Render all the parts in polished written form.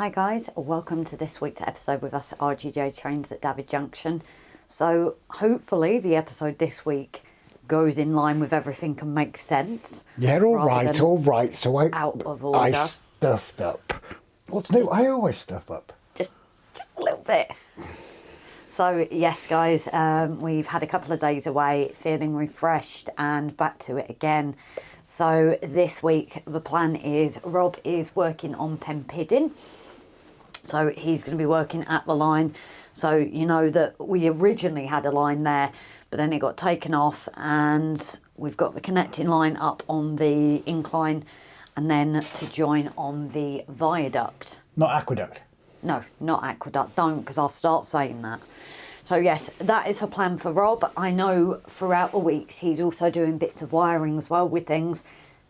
Hi guys, welcome to this week's episode with us at RGJ Trains at David Junction. So hopefully the episode this week goes in line with everything and makes sense. Yeah, all right. So out of order. I stuffed up. What's new? I always stuff up. Just a little bit. So yes guys, we've had a couple of days away, feeling refreshed and back to it again. So this week the plan is Rob is working on Pen Pidyn. So he's going to be working at the line. So you know that we originally had a line there, but then it got taken off and we've got the connecting line up on the incline and then to join on the viaduct. Not aqueduct. No, not aqueduct. Don't, because I'll start saying that. So yes, that is the plan for Rob. I know throughout the weeks he's also doing bits of wiring as well with things,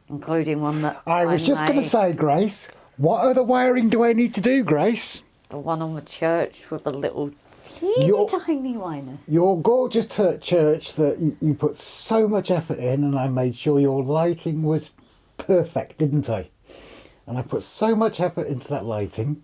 including one that I was just going to say, Grace, what other wiring do I need to do, Grace? The one on the church with the little tiny wire. Your gorgeous church that you put so much effort in, and I made sure your lighting was perfect, didn't I? And I put so much effort into that lighting.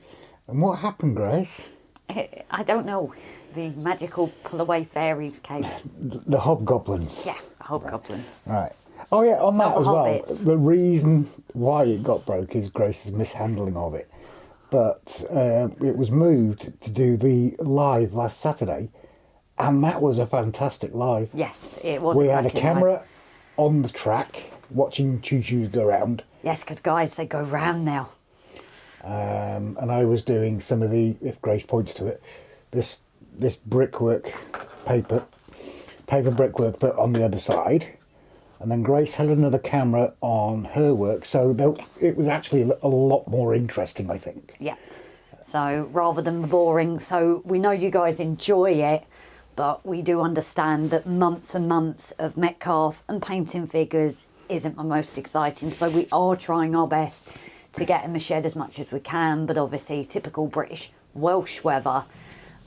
And what happened, Grace? I don't know. The magical pull-away fairies came. The hobgoblins. Yeah, hobgoblins. Right. Oh yeah, on that Not as well. hobbits. The reason why it got broke is Grace's mishandling of it. But it was moved to do the live last Saturday, and that was a fantastic live. Yes, it was. We had a camera on the track watching choo-choos go round. Yes, because guys, they go round now. And I was doing some of the, if Grace points to it, this brickwork, paper brickwork, but on the other side. And then Grace had another camera on her work, so it was actually a lot more interesting, I think. Yeah. So rather than boring, so we know you guys enjoy it, but we do understand that months and months of Metcalfe and painting figures isn't the most exciting. So we are trying our best to get in the shed as much as we can, but obviously typical British Welsh weather.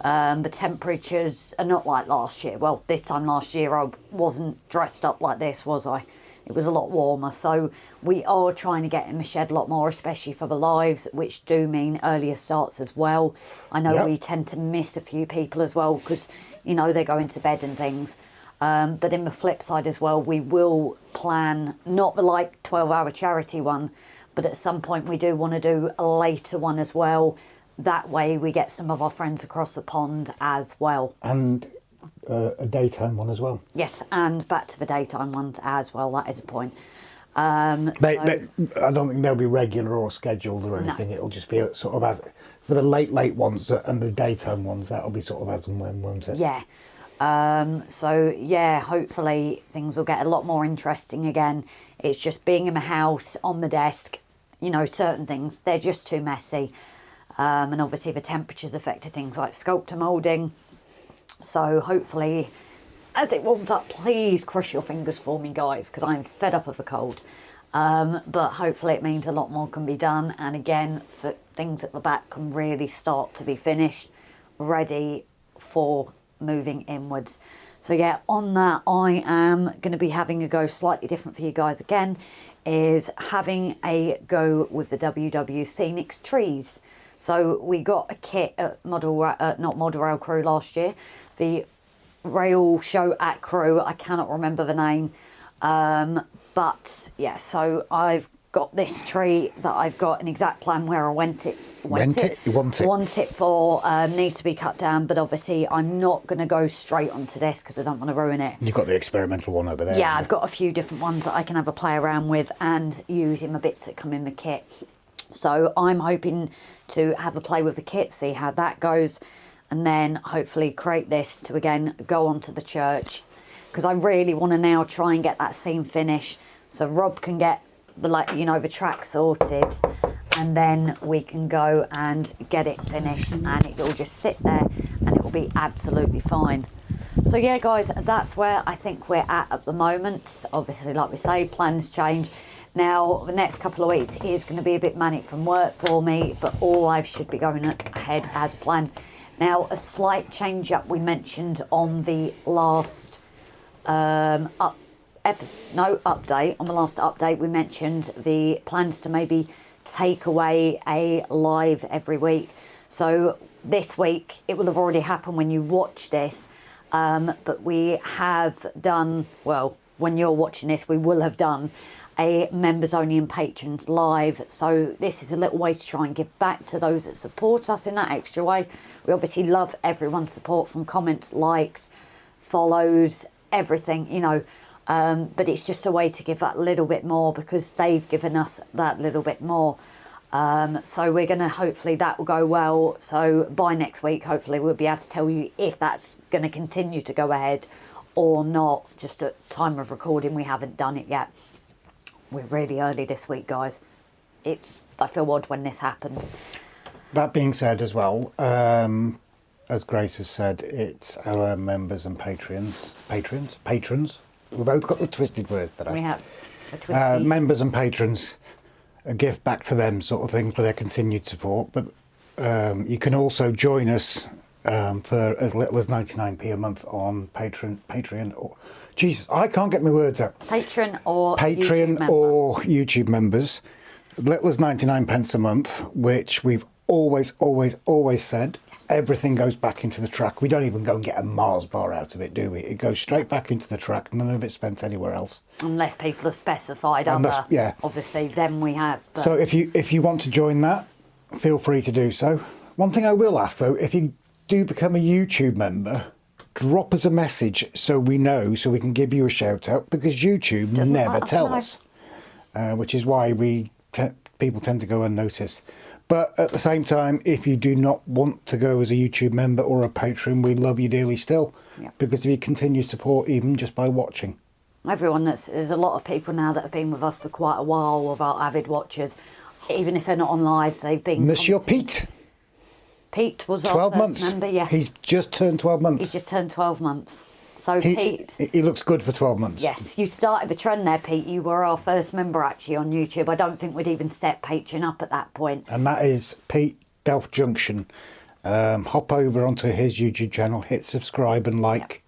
The temperatures are not like last year. Well, this time last year I wasn't dressed up like this, was I? It was a lot warmer. So we are trying to get in the shed a lot more, especially for the lives, which do mean earlier starts as well. I know we tend to miss a few people as well because, you know, they're going to bed and things. But in the flip side as well, we will plan, not the like 12-hour charity one, but at some point we do want to do a later one as well. That way we get some of our friends across the pond as well. And a daytime one as well. Yes, and back to the daytime ones as well. That is a point. I don't think they'll be regular or scheduled or anything. No. It'll just be sort of as, for the late ones and the daytime ones, that'll be sort of as and when, won't it? Yeah. So yeah, hopefully things will get a lot more interesting again. It's just being in the house, on the desk, you know, certain things, they're just too messy. And obviously the temperatures affected things like sculptor moulding. So hopefully, as it warms up, please cross your fingers for me, guys, because I'm fed up of the cold. But hopefully it means a lot more can be done. And again, for things at the back can really start to be finished, ready for moving inwards. So yeah, on that, I am going to be having a go slightly different for you guys again, is having a go with the WW Scenics trees. So we got a kit at not Model Rail Crew last year, the rail show at Crew, I cannot remember the name. But yeah, so I've got this tree that I've got an exact plan where I want it for, needs to be cut down, but obviously I'm not going to go straight onto this because I don't want to ruin it. You've got the experimental one over there. Yeah, I've got a few different ones that I can have a play around with and use in the bits that come in the kit. So I'm hoping to have a play with the kit, see how that goes, and then hopefully create this to again go onto the church, because I really want to now try and get that scene finished so Rob can get the track sorted, and then we can go and get it finished and it will just sit there and it will be absolutely fine. So yeah guys, that's where I think we're at the moment. Obviously, like we say, plans change. Now, the next couple of weeks is going to be a bit manic from work for me, but all lives should be going ahead as planned. Now, a slight change up we mentioned on the last update. On the last update, we mentioned the plans to maybe take away a live every week. So this week, it will have already happened when you watch this, but we have done, well, when you're watching this, we will have done a members only and patrons live. So this is a little way to try and give back to those that support us in that extra way. We obviously love everyone's support, from comments, likes, follows, everything, you know, but it's just a way to give that little bit more, because they've given us that little bit more. So we're going to, hopefully that will go well. So by next week, hopefully we'll be able to tell you if that's going to continue to go ahead or not. Just at time of recording, we haven't done it yet. We're really early this week, guys. I feel odd when this happens. That being said as well, as Grace has said, it's our members and patrons. We've both got the twisted words today. We have. Members and patrons, a gift back to them sort of thing for their continued support. But you can also join us for as little as 99p a month on Patreon or... Jesus, I can't get my words out. Patreon or YouTube members. As little as 99 pence a month, which we've always said, everything goes back into the track. We don't even go and get a Mars bar out of it, do we? It goes straight back into the track. None of it's spent anywhere else. Unless people have specified yeah. Obviously, then we have. But... So if you want to join that, feel free to do so. One thing I will ask, though, if you do become a YouTube member, drop us a message so we know, so we can give you a shout out, because YouTube never tell us, which is why people tend to go unnoticed. But at the same time, if you do not want to go as a YouTube member or a patron, we love you dearly still, because of your continued support, even just by watching. Everyone, there's a lot of people now that have been with us for quite a while, of our avid watchers, even if they're not on lives, they've been. Monsieur Pete. Pete was 12 our months. first member, yes. He's just turned 12 months. He's just turned 12 months. So Pete... He looks good for 12 months. Yes, you started the trend there, Pete. You were our first member, actually, on YouTube. I don't think we'd even set Patreon up at that point. And that is Pete, Delph Junction. Hop over onto his YouTube channel, hit subscribe and like.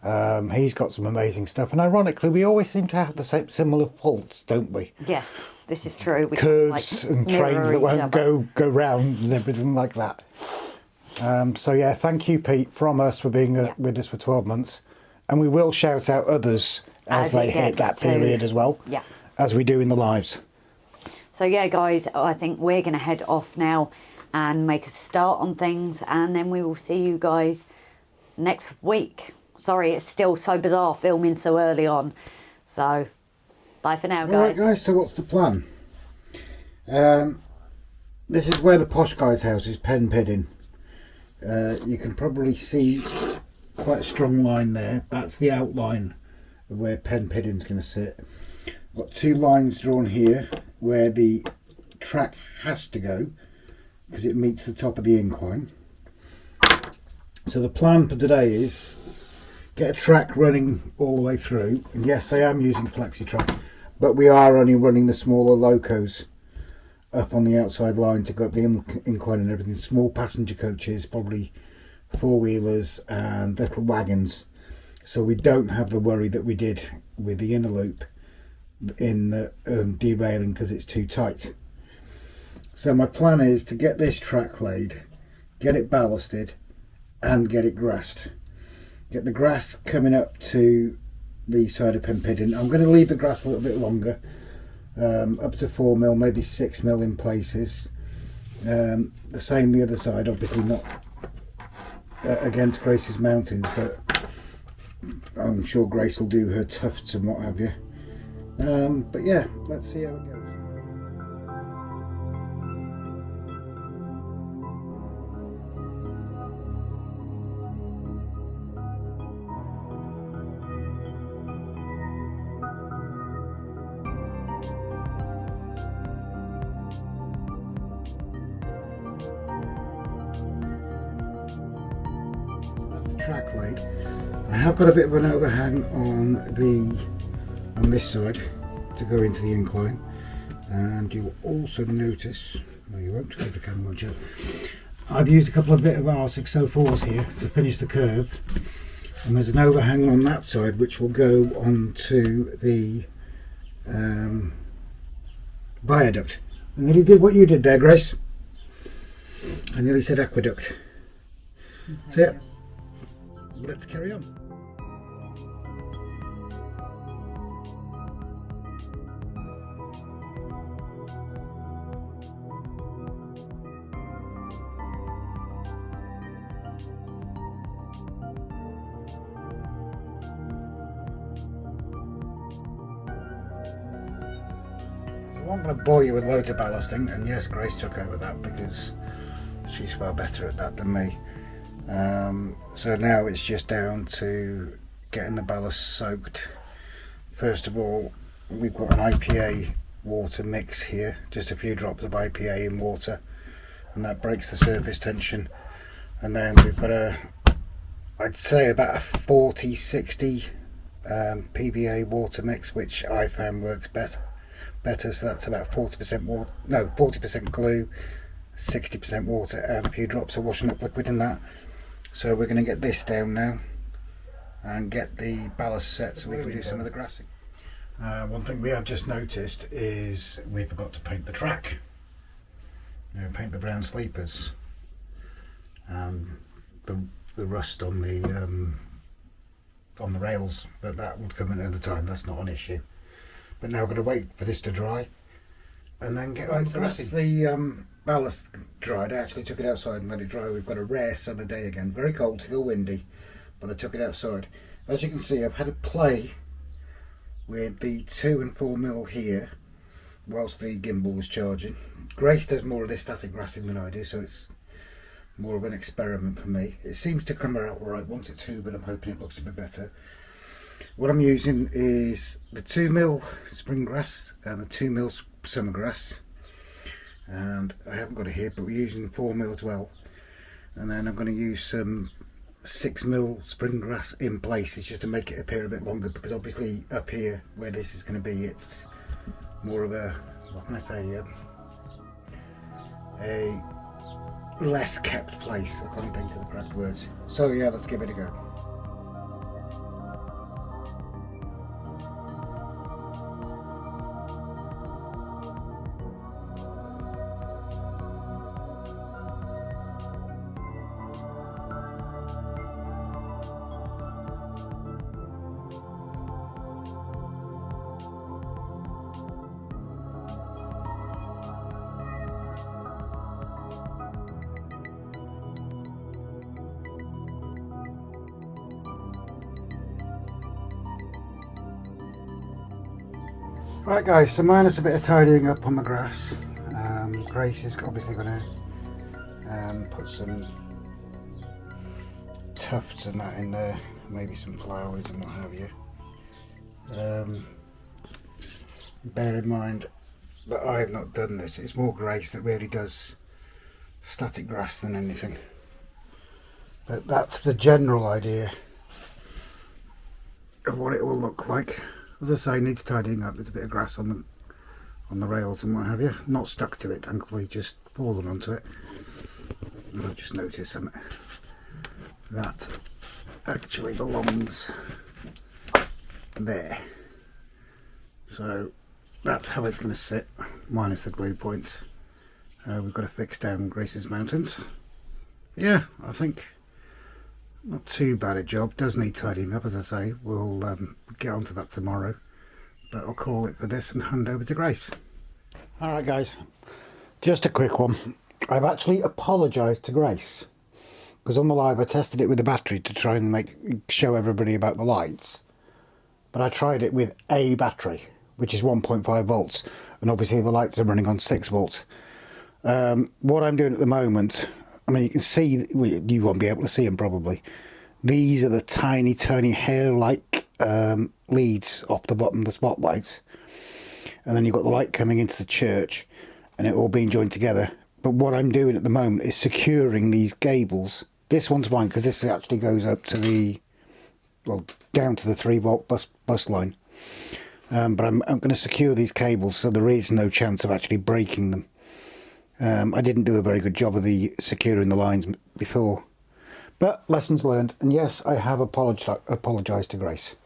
Yep. He's got some amazing stuff. And ironically, we always seem to have the same similar faults, don't we? Yes, this is true. We curves and trains that won't go round and everything like that. So yeah, thank you, Pete, from us for being with us for 12 months. And we will shout out others as they hit that period as well, as we do in the lives. So yeah, guys, I think we're going to head off now and make a start on things, and then we will see you guys next week. Sorry, it's still so bizarre filming so early on. So, bye for now, guys. Alright, guys, so what's the plan? This is where the posh guy's house is, Pen Pidyn. You can probably see quite a strong line there. That's the outline of where Pen Pidyn's going to sit. I've got two lines drawn here where the track has to go, because it meets the top of the incline. So the plan for today is get a track running all the way through, and yes, I am using flexi track, but we are only running the smaller locos up on the outside line to go up the incline and everything. Small passenger coaches, probably four-wheelers and little wagons, so we don't have the worry that we did with the inner loop in the derailing, because it's too tight. So my plan is to get this track laid, get it ballasted and get it grassed. Get the grass coming up to the side of Pen Pidyn. I'm going to leave the grass a little bit longer, up to 4 mil, maybe 6 mil in places. The same the other side, obviously not against Grace's mountains, but I'm sure Grace will do her tufts and what have you. But yeah, let's see how it goes. Track laid. I have got a bit of an overhang on this side to go into the incline, and you will also notice, no you won't because the camera won't show, I've used a couple of bit of R604s here to finish the curve, and there's an overhang on that side which will go onto the viaduct I nearly did what you did there, Grace. I nearly said aqueduct. So yeah, let's carry on. I'm going to bore you with loads of ballasting, and yes, Grace took over that because she's far better at that than me. So now it's just down to getting the ballast soaked. First of all, we've got an IPA water mix here, just a few drops of IPA in water, and that breaks the surface tension. And then we've got I'd say about a 40-60 PVA water mix, which I found works better. So that's about 40% glue, 60% water, and a few drops of washing up liquid in that. So we're going to get this down now and get the ballast set so we can do some of the grassing. One thing we have just noticed is we forgot to paint the track. Paint the brown sleepers and the rust on the rails, but that will come in at the time. That's not an issue. But now I've got to wait for this to dry and then get on the rest. The ballast dried. I actually took it outside and let it dry. We've got a rare summer day again. Very cold, still windy, but I took it outside. As you can see, I've had a play with the 2 and 4 mil here whilst the gimbal was charging. Grace does more of this static grassing than I do, so it's more of an experiment for me. It seems to come out right. I want it to, but I'm hoping it looks a bit better. What I'm using is the 2 mil spring grass and the 2 mil summer grass, and I haven't got it here, but we're using 4 mil as well. And then I'm going to use some 6 mil spring grass in places just to make it appear a bit longer, because obviously up here where this is going to be, it's more of a, what can I say, a less kept place. I can't think of the correct words. So yeah, let's give it a go. Right guys, so minus a bit of tidying up on the grass. Grace is obviously going to put some tufts and that in there, maybe some flowers and what have you. Bear in mind that I have not done this. It's more Grace that really does static grass than anything. But that's the general idea of what it will look like. As I say, needs tidying up. There's a bit of grass on the rails and what have you. Not stuck to it, thankfully, just fallen onto it. And I've just noticed something. That actually belongs there. So that's how it's going to sit, minus the glue points. We've got to fix down Grace's mountains. Yeah, I think not too bad a job. Does need tidying up, as I say. We'll get onto that tomorrow, but I'll call it for this and hand over to Grace. Alright guys, just a quick one. I've actually apologised to Grace, because on the live I tested it with the battery to try and show everybody about the lights, but I tried it with a battery, which is 1.5 volts, and obviously the lights are running on 6 volts. What I'm doing at the moment, I mean, you can see, you won't be able to see them probably. These are the tiny hair-like leads off the bottom of the spotlights. And then you've got the light coming into the church and it all being joined together. But what I'm doing at the moment is securing these cables. This one's mine because this actually goes up to down to the 3 volt bus line. But I'm going to secure these cables so there is no chance of actually breaking them. I didn't do a very good job of securing the lines before, but lessons learned. And yes, I have apologised to Grace.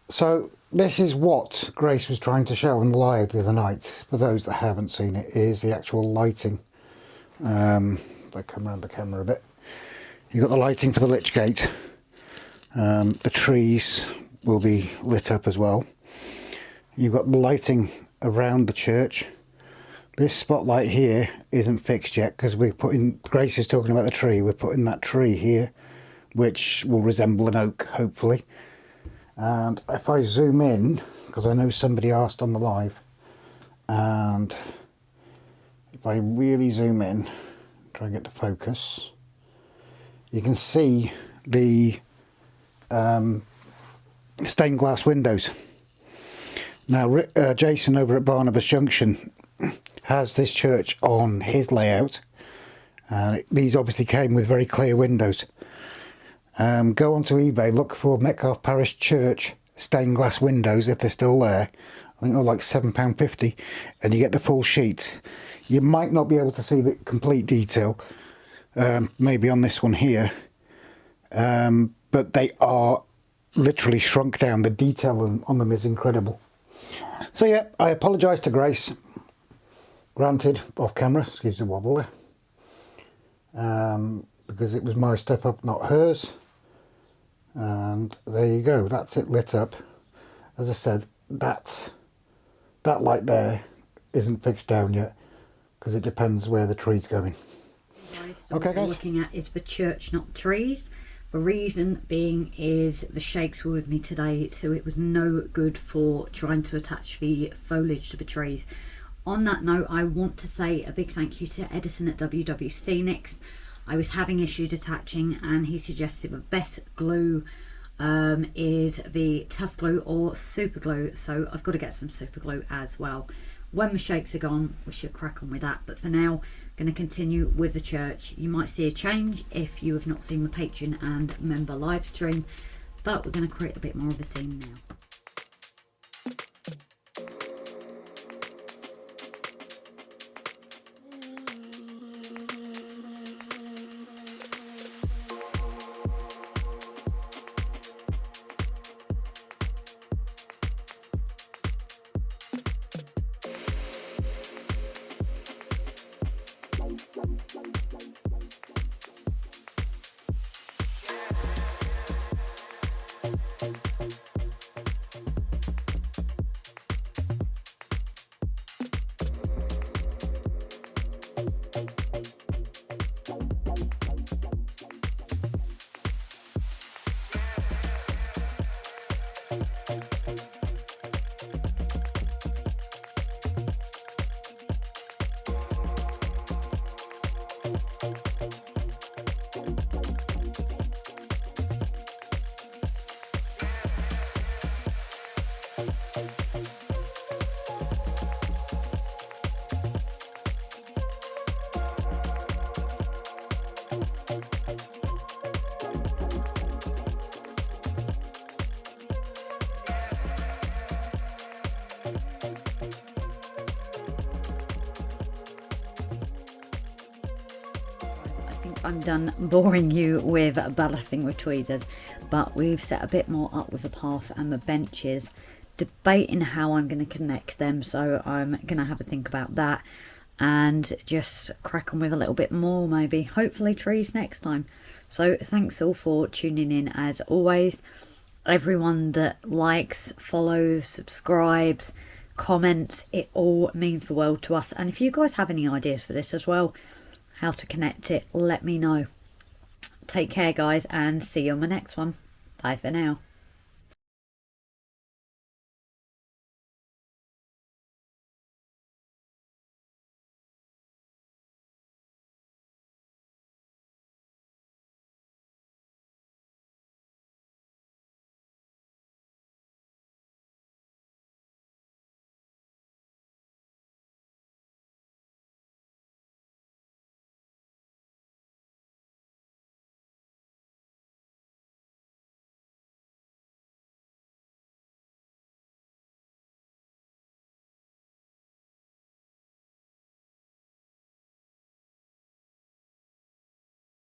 So this is what Grace was trying to show on the live the other night. For those that haven't seen it, is the actual lighting. If I come around the camera a bit, you've got the lighting for the lich gate. The trees will be lit up as well. You've got the lighting around the church. This spotlight here isn't fixed yet because we're putting, Grace is talking about the tree, we're putting that tree here, which will resemble an oak, hopefully. And if I zoom in, because I know somebody asked on the live, and if I really zoom in, try and get the focus, you can see the stained glass windows. Now, Jason over at Barnabas Junction has this church on his layout, and these obviously came with very clear windows. Go onto eBay, look for Metcalfe Parish Church stained glass windows if they're still there. I think they're like £7.50, and you get the full sheet. You might not be able to see the complete detail, maybe on this one here, but they are literally shrunk down. The detail on them is incredible. So yeah, I apologise to Grace. Granted, off camera, excuse the wobble there, because it was my step up, not hers. And there you go, that's it lit up. As I said, that light there isn't fixed down yet, because it depends where the tree's going. So okay, what we're guys, looking at is for church, not trees. The reason being is the shakes were with me today, so it was no good for trying to attach the foliage to the trees. On that note, I want to say a big thank you to Edison at WW Scenics. I was having issues attaching, and he suggested the best glue is the tough glue or super glue, so I've got to get some super glue as well. When the shakes are gone, we should crack on with that, but for now, going to continue with the church. You might see a change if you have not seen the Patreon and member live stream, but we're going to create a bit more of a scene now. I'm done boring you with ballasting with tweezers, but we've set a bit more up with the path and the benches, debating how I'm going to connect them, so I'm going to have a think about that and just crack on with a little bit more, maybe hopefully trees next time. So thanks all for tuning in as always. Everyone that likes, follows, subscribes, comments, it all means the world to us. And if you guys have any ideas for this as well, how to connect it, let me know. Take care guys, and see you on the next one. Bye for now.